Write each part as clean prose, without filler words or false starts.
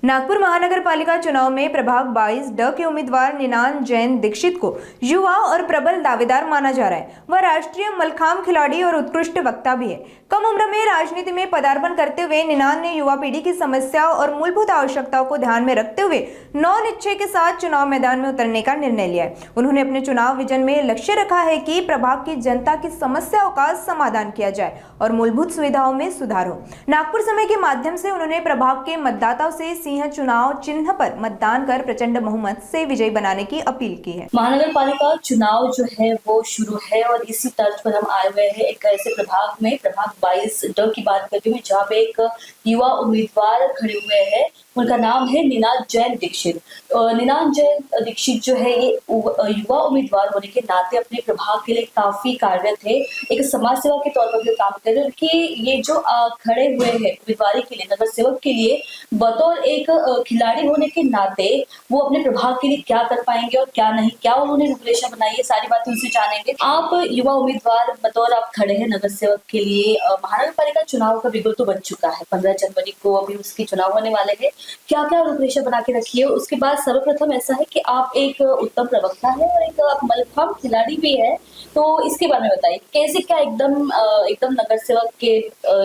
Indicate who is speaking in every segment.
Speaker 1: नागपुर महानगर पालिका चुनाव में प्रभाग 22 ड के उम्मीदवार निनान जैन दीक्षित को युवा और प्रबल दावेदार माना जा रहा है। वह राष्ट्रीय मल्लखांब खिलाड़ी और उत्कृष्ट वक्ता भी है। कम उम्र में राजनीति में पदार्पण करते हुए निनान ने युवा पीढ़ी की समस्याओं और मूलभूत आवश्यकताओं को ध्यान में रखते हुए नौनिश्चय के साथ चुनाव मैदान में उतरने का निर्णय लिया है। उन्होंने अपने चुनाव विजन में लक्ष्य रखा है कि प्रभाग की जनता की समस्याओं का समाधान किया जाए और मूलभूत सुविधाओं में सुधार हो। नागपुर समय के माध्यम से उन्होंने प्रभाग के मतदाताओं से सिंह चुनाव चिन्ह पर मतदान कर प्रचंड बहुमत से विजयी बनाने की अपील की है।
Speaker 2: महानगर पालिका चुनाव जो है वो शुरू है और इसी तर्ज पर हम आए हुए हैं एक ऐसे प्रभाग में, प्रभाग 22 ड की बात करती हूँ, जहाँ पे एक युवा उम्मीदवार खड़े हुए हैं। उनका नाम है निनान जैन दीक्षित। निनान जैन दीक्षित जो है ये युवा उम्मीदवार होने के नाते अपने प्रभाग के लिए काफी कार्यरत है। एक समाज सेवा के तौर पर भी काम कर रहे हैं कि ये जो खड़े हुए हैं उम्मीदवारी के लिए, नगर सेवक के लिए, बतौर एक खिलाड़ी होने के नाते वो अपने प्रभाग के लिए क्या कर पाएंगे और क्या नहीं, क्या उन्होंने रूपरेखा बनाई है, सारी बातें उनसे जानेंगे। आप युवा उम्मीदवार बतौर आप खड़े हैं नगर सेवक के लिए, महानगर पालिका चुनाव का बिगुल तो बन चुका है, 15 जनवरी को अभी उसके चुनाव होने वाले हैं। क्या क्या रूपरेखा बना के रखी है? उसके बाद सर्वप्रथम ऐसा है कि आप एक उत्तम प्रवक्ता है और एक आप मल्लखांब खिलाड़ी भी है, तो इसके बारे में बताइए कैसे क्या एकदम नगर सेवक के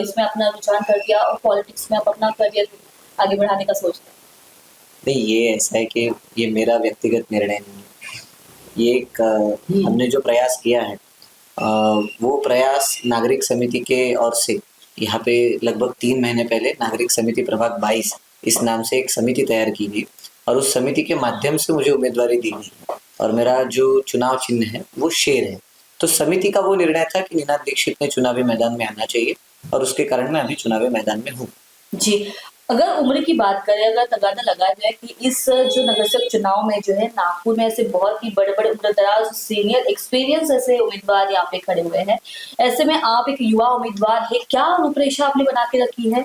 Speaker 2: इसमें अपना रुझान कर दिया और पॉलिटिक्स में आप अपना करियर आगे बढ़ाने का सोचते हैं?
Speaker 3: नहीं, ये ऐसा है कि ये मेरा व्यक्तिगत निर्णय नहीं है। ये एक हमने जो प्रयास किया है वो प्रयास नागरिक समिति के ओर से यहाँ पे लगभग 3 महीने पहले नागरिक समिति प्रभाग 22 इस नाम से एक समिति तैयार की गई और उस समिति के माध्यम से मुझे उम्मीदवारी दी गई और मेरा जो चुनाव चिन्ह है वो शेर है। तो समिति का वो निर्णय था कि निनान दीक्षित ने चुनावी मैदान में आना चाहिए और उसके कारण मैं अभी चुनावी मैदान में हूँ।
Speaker 2: जी, अगर उम्र की बात करें, अगर तगादा लगाया जाए कि इस जो नगर सेवक चुनाव में जो है नागपुर में ऐसे बहुत ही बड़े बड़े उम्रदराज सीनियर एक्सपीरियंस ऐसे उम्मीदवार यहाँ पे खड़े हुए हैं, ऐसे में आप एक युवा उम्मीदवार है, क्या रूपरेखा आपने बना के रखी है?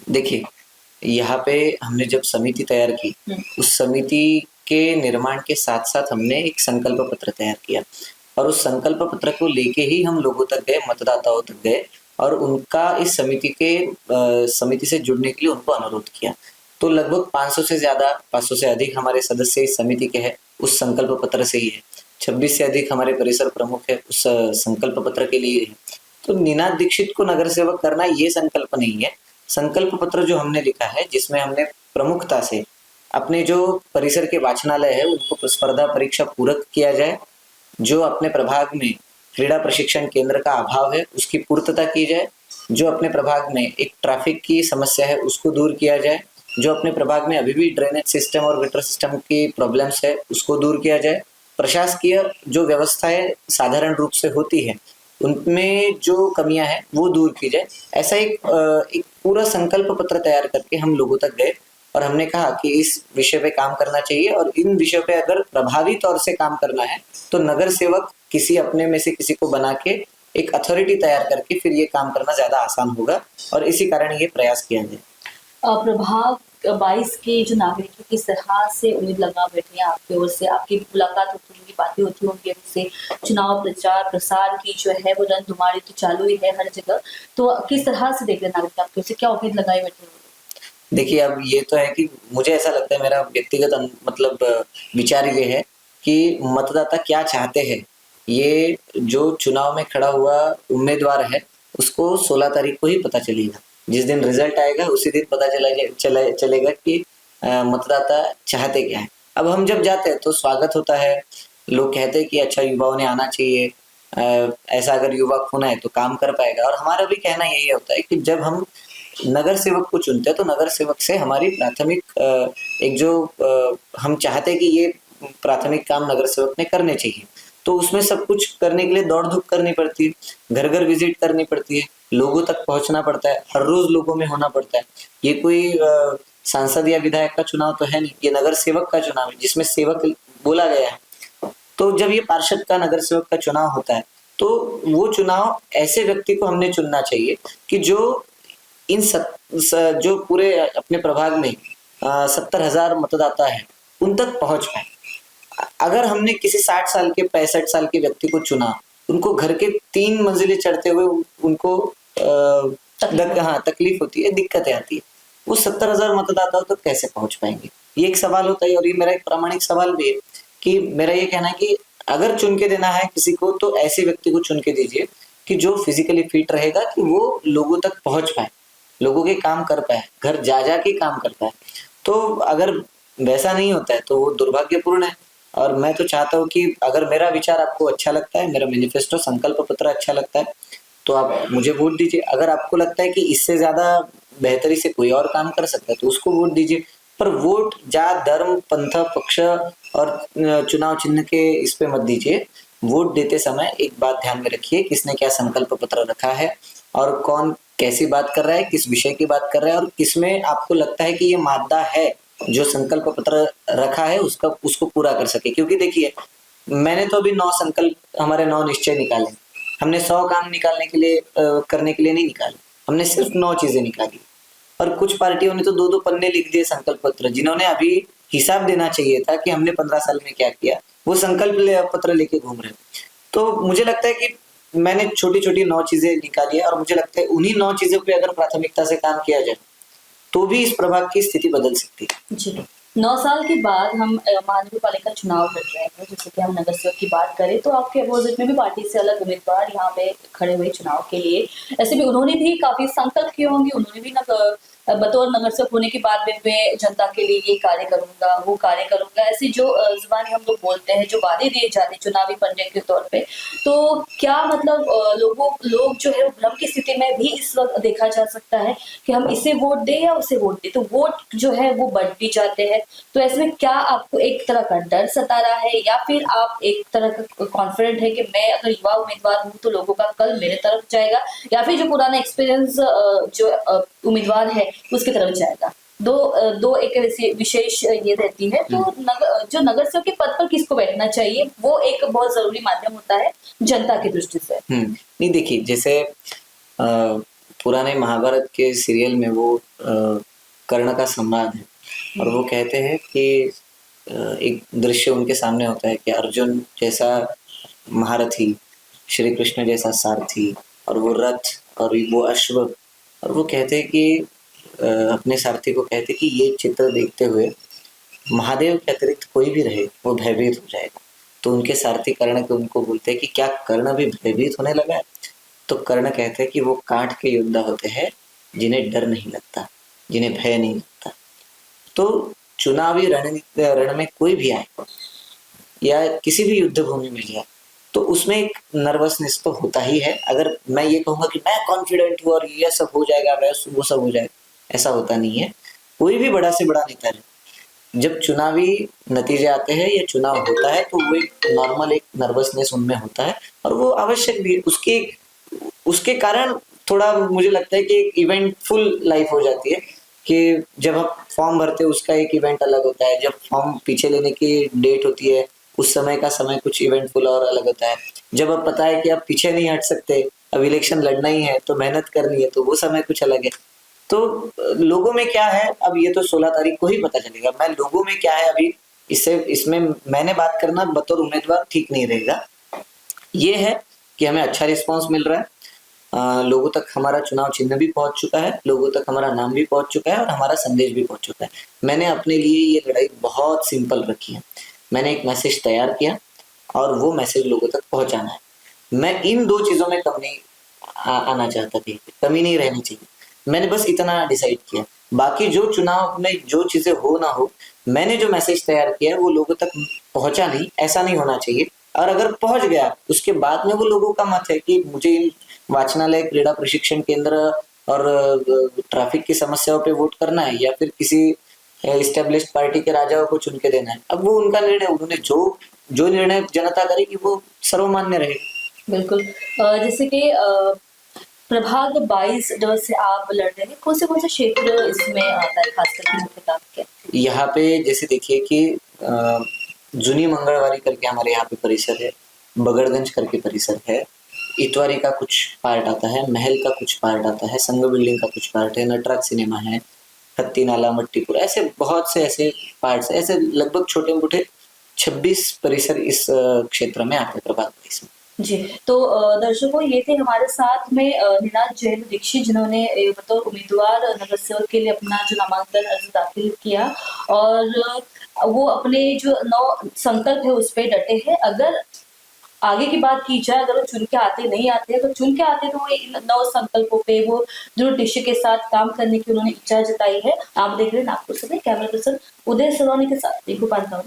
Speaker 3: देखिए, यहाँ पे हमने जब समिति तैयार की, उस समिति के निर्माण के साथ साथ हमने एक संकल्प पत्र तैयार किया और उस संकल्प पत्र को लेके ही हम लोगों तक गए, मतदाताओं तक गए और उनका इस समिति से जुड़ने के लिए उनको अनुरोध किया। तो लगभग 500 से अधिक हमारे सदस्य इस समिति के हैं, उस संकल्प पत्र से ही है। 26 से अधिक हमारे परिसर प्रमुख है, उस संकल्प पत्र के लिए है। तो निनान दीक्षित को नगर सेवक करना ये संकल्प नहीं है। संकल्प पत्र जो हमने लिखा है, जिसमें हमने प्रमुखता से अपने जो परिसर के वाचनालय है उनको स्पर्धा परीक्षा पूरक किया जाए, जो अपने प्रभाग में क्रीड़ा प्रशिक्षण केंद्र का अभाव है उसकी पूर्तता की जाए, जो अपने प्रभाग में एक ट्रैफिक की समस्या है उसको दूर किया जाए, जो अपने प्रभाग में अभी भी ड्रेनेज सिस्टम और गटर सिस्टम की प्रॉब्लम्स है उसको दूर किया जाए, प्रशासकीय जो व्यवस्थाएं साधारण रूप से होती है उनमें जो कमियां हैं वो दूर की जाए। ऐसा एक पूरा संकल्प पत्र तैयार करके हम लोगों तक गए और हमने कहा कि इस विषय पे काम करना चाहिए और इन विषयों पे अगर प्रभावी तौर से काम करना है तो नगर सेवक किसी अपने में से किसी को बना के एक अथॉरिटी तैयार करके फिर ये काम करना ज्यादा आसान होगा और इसी कारण ये प्रयास किया जाए।
Speaker 2: प्रभाग 22 के जो नागरिक किस तरह से उम्मीद लगा बैठे हैं आपकी ओर से, आपकी मुलाकात होती होगी, बातें होती होंगी उनसे, चुनाव प्रचार प्रसार की जो है वो रणधुमारी तो चालू ही है हर जगह, तो किस तरह से देख रहे नागरिक आपकी ओर से, क्या उम्मीद लगाए बैठे होंगे?
Speaker 3: देखिए, अब ये तो है कि मुझे ऐसा लगता है, मेरा व्यक्तिगत मतलब विचार ये है कि मतदाता क्या चाहते हैं, ये जो चुनाव में खड़ा हुआ उम्मीदवार है उसको 16 तारीख को ही पता चलेगा। जिस दिन रिजल्ट आएगा उसी दिन पता चलेगा कि मतदाता चाहते क्या है। अब हम जब जाते हैं तो स्वागत होता है, लोग कहते हैं कि अच्छा युवाओं ने आना चाहिए, ऐसा अगर युवा होना है तो काम कर पाएगा। और हमारा भी कहना यही होता है कि जब हम नगर सेवक को चुनते हैं तो नगर सेवक से हमारी प्राथमिक एक जो हम चाहते हैं कि ये प्राथमिक काम नगर सेवक ने करने चाहिए, तो उसमें सब कुछ करने के लिए दौड़ धूप करनी पड़ती है, घर घर विजिट करनी पड़ती है, लोगों तक पहुंचना पड़ता है, हर रोज लोगों में होना पड़ता है। ये कोई सांसद या विधायक का चुनाव तो है नहीं, ये नगर सेवक का चुनाव है जिसमें सेवक बोला गया है। तो जब ये पार्षद का नगर सेवक का चुनाव होता है तो वो चुनाव ऐसे व्यक्ति को हमने चुनना चाहिए कि जो जो पूरे अपने प्रभाग में 70,000 मतदाता है उन तक पहुंच पाए। अगर हमने किसी 60 साल के 65 साल के व्यक्ति को चुना, उनको घर के 3 मंजिलें चढ़ते हुए उनको तकलीफ होती है, दिक्कतें आती है। वो 70,000 मतदाताओं तक कैसे पहुंच पाएंगे? ये एक सवाल होता है, और ये मेरा एक प्रामाणिक सवाल भी है कि मेरा ये कहना है कि अगर चुन के देना है किसी को, तो ऐसे व्यक्ति को चुन के दीजिए कि जो फिजिकली फिट रहेगा, कि वो लोगों तक पहुंच पाए, लोगों के काम कर पाए, घर जा जा के काम कर पाए। तो अगर वैसा नहीं होता है तो वो दुर्भाग्यपूर्ण है। और मैं तो चाहता हूँ कि अगर मेरा विचार आपको अच्छा लगता है, मेरा मैनिफेस्टो संकल्प पत्र अच्छा लगता है, तो आप मुझे वोट दीजिए। अगर आपको लगता है कि इससे ज्यादा बेहतरी से कोई और काम कर सकता है तो उसको वोट दीजिए। पर वोट जात, धर्म, पंथ, पक्ष और चुनाव चिन्ह के इस पे मत दीजिए। वोट देते समय एक बात ध्यान में रखिए, किसने क्या संकल्प पत्र रखा है और कौन कैसी बात कर रहा है, किस विषय की बात कर रहा है, और किसमें आपको लगता है कि ये मादा है जो संकल्प पत्र रखा है उसको पूरा कर सके। क्योंकि देखिए, मैंने तो अभी 9 संकल्प, हमारे 9 निश्चय निकाले। हमने 100 काम निकालने के लिए करने के लिए नहीं निकाले, हमने सिर्फ 9 चीजें निकाली। और कुछ पार्टियों ने तो 2-2 पन्ने लिख दिए संकल्प पत्र, जिन्होंने अभी हिसाब देना चाहिए था कि हमने 15 साल में क्या किया, वो संकल्प पत्र लेके घूम रहे हैं। तो मुझे लगता है कि मैंने छोटी छोटी 9 चीजें निकाली है, और मुझे लगता है उन्हीं 9 चीजों पे अगर प्राथमिकता से काम किया जाए तो भी इस प्रभाग की स्थिति बदल सकती है।
Speaker 2: जी। 9 साल के बाद हम महानगर पालिका चुनाव लड़ रहे हैं। जैसे कि हम नगर सेवक की बात करें तो आपके अपोजिट में भी पार्टी से अलग उम्मीदवार यहाँ पे खड़े हुए चुनाव के लिए। ऐसे भी उन्होंने भी काफी संकल्प किए होंगे, उन्होंने भी बतौर नगर सेवक होने के बाद में मैं जनता के लिए ये कार्य करूंगा, वो कार्य करूंगा, ऐसी जो जुबानी हम लोग बोलते हैं, जो वादे दिए जाते हैं चुनावी पंडित के तौर पे, तो क्या मतलब लोग जो है वो भ्रम की स्थिति में भी इस वक्त देखा जा सकता है कि हम इसे वोट दें या उसे वोट दें, तो वोट जो है वो बढ़ भी जाते हैं। तो ऐसे में क्या आपको एक तरह का डर सता रहा है, या फिर आप एक तरह का कॉन्फिडेंट है कि मैं अगर युवा उम्मीदवार हूँ तो लोगों का कल मेरे तरफ जाएगा, या फिर जो पुराना एक्सपीरियंस जो उम्मीदवार है उसकी तरफ जाएगा? दो एक विशेष ये रहती है। तो जो नगर सेवक के पद पर किसको बैठना चाहिए, वो एक बहुत जरूरी माध्यम होता है जनता की दृष्टि से।
Speaker 3: नहीं, देखिए, जैसे पुराने महाभारत के सीरियल में वो कर्ण का सम्राट है, और वो कहते हैं कि एक दृश्य उनके सामने होता है कि अर्जुन जैसा महारथी, श्री कृष्ण जैसा सारथी, और वो रथ और वो अश्व, और वो कहते हैं कि अपने सारथी को कहते कि ये चित्र देखते हुए महादेव के अतिरिक्त कोई भी रहे वो भयभीत हो जाएगा। तो उनके सारथी कर्ण को उनको बोलते हैं कि क्या कर्ण भी भयभीत होने लगा है? तो कर्ण कहते हैं कि वो कांट के योद्धा होते हैं जिन्हें डर नहीं लगता, जिन्हें भय नहीं लगता। तो चुनावी रण में कोई भी आए या किसी भी युद्ध भूमि में जाए तो उसमें एक नर्वसनेस तो होता ही है। अगर मैं ये कहूंगा कि मैं कॉन्फिडेंट हूँ और ये सब हो जाएगा, वो सब हो जाएगा, ऐसा होता नहीं है। कोई भी बड़ा से बड़ा नेता है, जब चुनावी नतीजे आते हैं या चुनाव होता है तो वो एक नॉर्मल एक नर्वसनेस उनमें होता है, और वो आवश्यक भी है। उसके कारण थोड़ा मुझे लगता है कि एक इवेंटफुल लाइफ हो जाती है कि जब आप फॉर्म भरते हो उसका एक इवेंट अलग होता है, जब फॉर्म पीछे लेने की डेट होती है उस समय का समय कुछ इवेंटफुल और अलग होता है। जब अब पता है कि आप पीछे नहीं हट सकते, अब इलेक्शन लड़ना ही है तो मेहनत करनी है, तो वो समय कुछ अलग है। तो लोगों में क्या है, अब ये तो 16 तारीख को ही पता चलेगा। मैं लोगों में क्या है अभी इसमें मैंने बात करना बतौर उम्मीदवार ठीक नहीं रहेगा। ये है कि हमें अच्छा रिस्पांस मिल रहा है, लोगों तक हमारा चुनाव चिन्ह भी पहुंच चुका है, लोगों तक हमारा नाम भी पहुंच चुका है और हमारा संदेश भी पहुंच चुका है। मैंने अपने लिए ये लड़ाई बहुत सिंपल रखी है। मैंने एक मैसेज तैयार किया और वो मैसेज लोगों तक पहुंचाना है। मैं इन 2 चीजों में कम नहीं आना चाहता थी, कमी नहीं रहनी चाहिए। मैंने बस इतना डिसाइड किया। बाकी जो चुनाव में जो चीजें हो ना हो, मैंने जो मैसेज तैयार किया है वो लोगों तक पहुंचा नहीं, ऐसा नहीं होना चाहिए। और अगर पहुंच गया उसके बाद में वो लोगों का मत है कि मुझे इन वाचनालय, क्रीड़ा प्रशिक्षण केंद्र और ट्रैफिक की समस्याओं पे वोट करना है या फिर किसी एस्टेब्लिश्ड पार्टी के राजाओं को चुन के देना है। अब वो उनका निर्णय, उन्होंने जो निर्णय जनता करेगी वो सर्वमान्य रहेगा।
Speaker 2: बिल्कुल। जैसे कि प्रभाग 22 से आप लड़ रहे हैं, कौन से क्षेत्र इसमें आता है, खास करके मुख्यतः क्या?
Speaker 3: यहाँ पे जैसे देखिए कि जूनी मंगलवारी करके हमारे यहाँ पे परिसर है, बगड़गंज करके परिसर है, इतवारी का कुछ पार्ट आता है, महल का कुछ पार्ट आता है, संघ बिल्डिंग का कुछ पार्ट है, नटराज सिनेमा है, हत्ती नाला, मट्टीपुर, ऐसे बहुत से ऐसे पार्ट्स, ऐसे लगभग छोटे मोटे 26 परिसर इस क्षेत्र में आते हैं प्रभाग 22 में।
Speaker 2: जी, तो दर्शकों ये थे हमारे साथ में निनाद जैन दीक्षित, जिन्होंने बतौर उम्मीदवार नगर सेवक के लिए अपना जो नामांकन अर्ज दाखिल किया, और वो अपने जो नौ संकल्प है उस पे डटे हैं। अगर आगे की बात की जाए, अगर वो चुन के आते नहीं आते, अगर चुन के आते तो वो इन नौ संकल्पों पे वो दृढ़ निश्चय के साथ काम करने की उन्होंने इच्छा जताई है। आप देख रहे हैं नागपुर से कैमरा पर्सन उदय सलोनी के साथ रिंकू पांडा।